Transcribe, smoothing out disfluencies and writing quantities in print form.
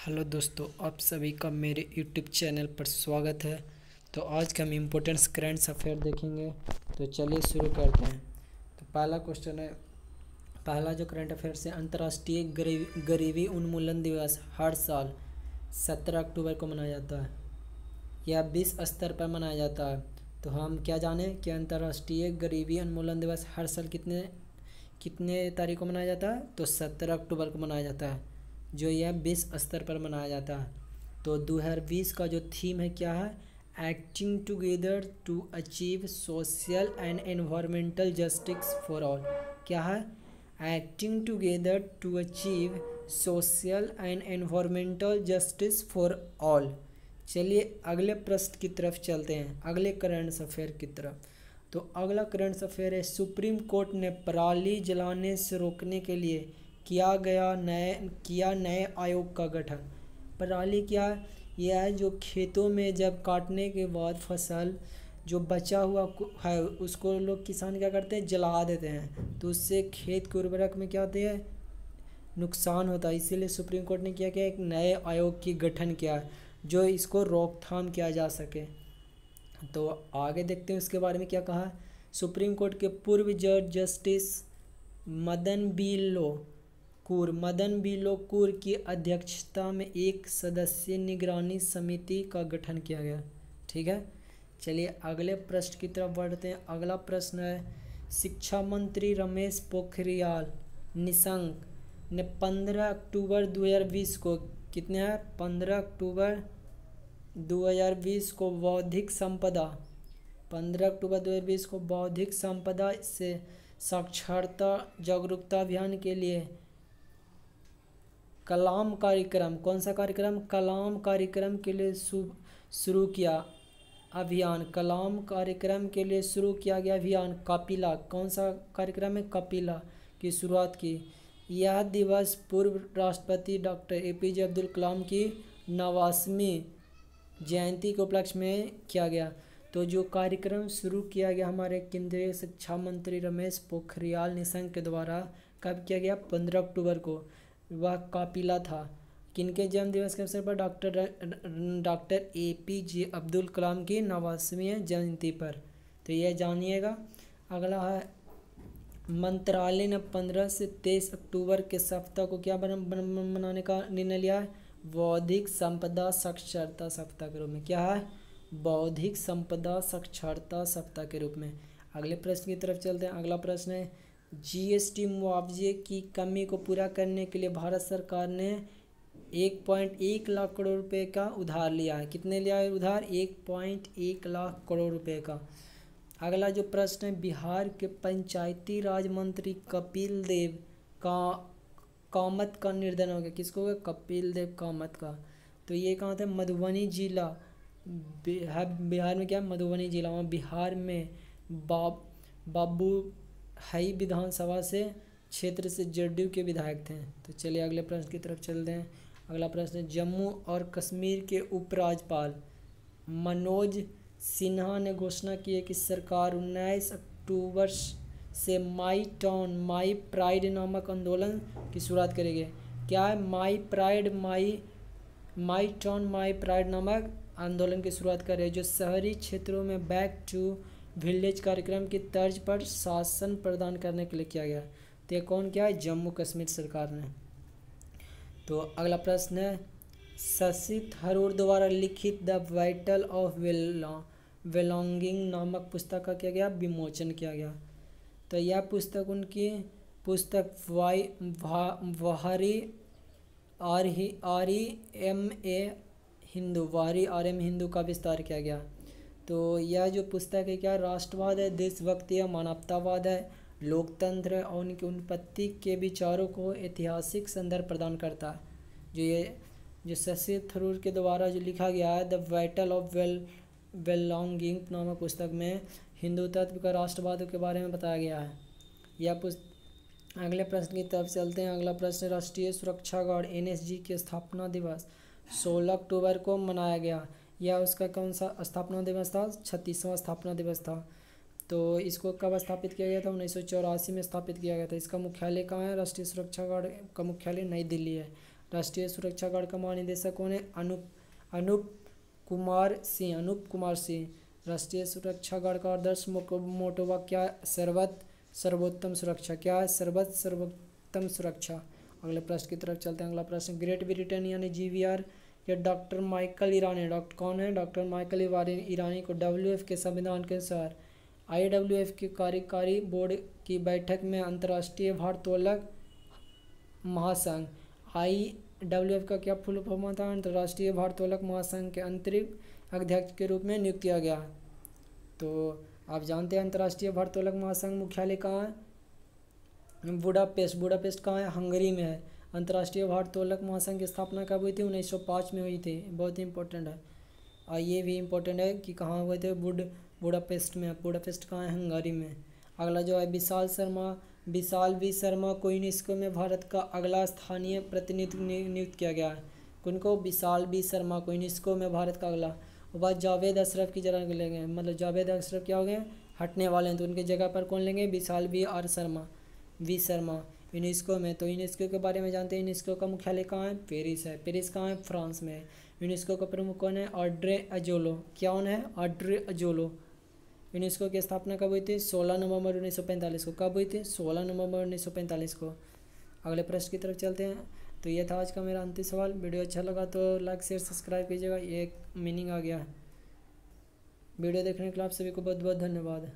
Hello दोस्तों, आप सभी का मेरे यूट्यूब चैनल पर स्वागत है। तो आज का हम इम्पोर्टेंस करंट अफेयर देखेंगे। तो चलिए शुरू करते हैं। तो पहला क्वेश्चन है, पहला जो करंट अफेयर्स है, अंतर्राष्ट्रीय गरीबी उन्मूलन दिवस हर साल 17 अक्टूबर को मनाया जाता है या विश्व स्तर पर मनाया जाता है। तो हम क्या जानें कि अंतर्राष्ट्रीय गरीबी उन्मूलन दिवस हर साल कितने तारीख को मनाया जाता है। तो 17 अक्टूबर को मनाया जाता है, जो यह विश्व स्तर पर मनाया जाता है। तो 2020 का जो थीम है क्या है, acting together to achieve social and environmental justice for all. क्या है, acting together to achieve social and environmental justice for all. चलिए अगले प्रश्न की तरफ चलते हैं, अगले करंट अफेयर की तरफ। तो अगला करंट अफेयर है, सुप्रीम कोर्ट ने पराली जलाने से रोकने के लिए किया नए आयोग का गठन। पराली क्या है, यह है जो खेतों में जब काटने के बाद फसल जो बचा हुआ है उसको लोग किसान क्या करते हैं, जला देते हैं। तो उससे खेत के उर्वरक में क्या होते हैं, नुकसान होता है। इसीलिए सुप्रीम कोर्ट ने क्या किया, एक नए आयोग की गठन किया जो इसको रोकथाम किया जा सके। तो आगे देखते हैं उसके बारे में क्या कहा। सुप्रीम कोर्ट के पूर्व जज जस्टिस मदन बी लोकुर की अध्यक्षता में एक सदस्यीय निगरानी समिति का गठन किया गया। ठीक है, चलिए अगले प्रश्न की तरफ बढ़ते हैं। अगला प्रश्न है, शिक्षा मंत्री रमेश पोखरियाल निशंक ने 15 अक्टूबर 2020 को कितने हैं, 15 अक्टूबर 2020 को 15 अक्टूबर 2020 को बौद्धिक संपदा से साक्षरता जागरूकता अभियान के लिए कलाम कार्यक्रम, कौन सा कार्यक्रम, कलाम कार्यक्रम के लिए शुरू किया अभियान। कलाम कार्यक्रम के लिए शुरू किया गया अभियान कपिला, कौन सा कार्यक्रम है, कपिला की शुरुआत की। यह दिवस पूर्व राष्ट्रपति डॉक्टर APJ अब्दुल कलाम की 89वीं जयंती के उपलक्ष्य में किया गया। तो जो कार्यक्रम शुरू किया गया हमारे केंद्रीय शिक्षा मंत्री रमेश पोखरियाल निशंक के द्वारा, कब किया गया, 15 अक्टूबर को। वह कापिला था किनके जन्म दिवस के अवसर पर, डॉक्टर APJ अब्दुल कलाम की 89वीं जयंती पर। तो यह जानिएगा। अगला है, मंत्रालय ने 15 से 23 अक्टूबर के सप्ताह को क्या मनाने का निर्णय लिया है, बौद्धिक संपदा साक्षरता सप्ताह के रूप में। क्या है, बौद्धिक संपदा साक्षरता सप्ताह के रूप में। अगले प्रश्न की तरफ चलते हैं। अगला प्रश्न है, GST मुआवजे की कमी को पूरा करने के लिए भारत सरकार ने 1.1 लाख करोड़ रुपए का उधार लिया है। कितने लिया है उधार, 1.1 लाख करोड़ रुपए का। अगला जो प्रश्न है, बिहार के पंचायती राज मंत्री कपिल देव कामत का निर्धन हो गया। किसको हो गया, कपिल देव कामत का। तो ये कहाँ था, मधुबनी जिला, बिहार में क्या, मधुबनी जिला, वहाँ बिहार में बाबू हाई विधानसभा से क्षेत्र से JDU के विधायक थे। तो चलिए अगले प्रश्न की तरफ चलते हैं। अगला प्रश्न है, जम्मू और कश्मीर के उपराज्यपाल मनोज सिन्हा ने घोषणा की है कि सरकार 19 अक्टूबर से माई टाउन माई प्राइड नामक आंदोलन की शुरुआत करेगी। क्या है, माई टाउन माई प्राइड नामक आंदोलन की शुरुआत करे, जो शहरी क्षेत्रों में बैक टू विलेज कार्यक्रम की तर्ज पर शासन प्रदान करने के लिए किया गया। तो ये कौन किया है, जम्मू कश्मीर सरकार ने। तो अगला प्रश्न है, शशि थरूर द्वारा लिखित द बैटल ऑफ बिलोंगिंग नामक पुस्तक का किया गया, विमोचन किया गया। तो यह पुस्तक उनकी पुस्तक वारी REM हिंदू का विस्तार किया गया। तो यह जो पुस्तक है क्या, राष्ट्रवाद है, देशभक्ति है, मानवतावाद है, लोकतंत्र है और उनकी उत्पत्ति के विचारों को ऐतिहासिक संदर्भ प्रदान करता है। जो शशि थरूर के द्वारा जो लिखा गया है, द बैटल ऑफ बिलोंगिंग नामक पुस्तक में हिंदू तत्व का राष्ट्रवाद के बारे में बताया गया है। यह अगले प्रश्न की तरफ चलते हैं। अगला प्रश्न, राष्ट्रीय सुरक्षा गार्ड NSG की स्थापना दिवस 16 अक्टूबर को मनाया गया। यह उसका कौन सा स्थापना दिवस था, 36वां स्थापना दिवस था। तो इसको कब स्थापित किया गया था, 1984 में स्थापित किया गया था। इसका मुख्यालय कहाँ है, राष्ट्रीय सुरक्षा गार्ड का मुख्यालय नई दिल्ली है। राष्ट्रीय सुरक्षा गार्ड का महानिदेशक कौन है? अनूप कुमार सिंह। अनूप कुमार सिंह। राष्ट्रीय सुरक्षा गार्ड का आदर्श मोटो वाक्य क्या है? सर्वोत्तम सुरक्षा। क्या है? सर्वोत्तम सुरक्षा। अगले प्रश्न की तरफ चलते हैं। अगला प्रश्न, ग्रेट ब्रिटेन यानी GVR या डॉक्टर माइकल ईरानी, डॉक्टर कौन है? डॉक्टर माइकल ईरानी को WF के संविधान के अनुसार IWF के कार्यकारी बोर्ड की बैठक में अंतर्राष्ट्रीय भारोत्तोलक महासंघ IWF का क्या फुल फॉर्म था? अंतर्राष्ट्रीय भारोत्तोलक महासंघ के अंतरिम अध्यक्ष के रूप में नियुक्त किया गया। तो आप जानते हैं अंतर्राष्ट्रीय भारोत्तोलक महासंघ मुख्यालय कहाँ है? बुडापेस्ट। बुडापेस्ट कहाँ है? हंगरी में है। अंतर्राष्ट्रीय भारोत्तोलक महासंघ की स्थापना कब हुई थी? 1905 में हुई थी। बहुत ही इंपॉर्टेंट है। और ये भी इम्पोर्टेंट है कि कहाँ हुए थे? बुडापेस्ट में। बुडापेस्ट कहाँ है? हंगरी में। अगला जो है विशाल वी शर्मा को यूनेस्को में भारत का अगला स्थानीय प्रतिनिधि नियुक्त किया गया है। उनको विशाल वी शर्मा को यूनेस्को में भारत का अगला। और बाद जावेद अशरफ की जगह लेंगे, मतलब जावेद अशरफ क्या हो गए? हटने वाले हैं, तो उनकी जगह पर कौन लेंगे? विशाल वी शर्मा यूनेस्को में। तो यूनेस्को के बारे में जानते हैं। यूनेस्को का मुख्यालय कहाँ है? पेरिस है। पेरिस कहाँ है? फ्रांस में है। यूनेस्को का प्रमुख कौन है? ऑड्रे अजोलो। कौन है? ऑड्रे अजोलो। यूनेस्को की स्थापना कब हुई थी? 16 नवंबर 1945 को। कब हुई थी? 16 नवंबर 1945 को। अगले प्रश्न की तरफ चलते हैं। तो ये था आज का मेरा अंतिम सवाल। वीडियो अच्छा लगा तो लाइक शेयर सब्सक्राइब कीजिएगा। ये एक मीनिंग आ गया है। वीडियो देखने के लिए आप सभी को बहुत बहुत धन्यवाद।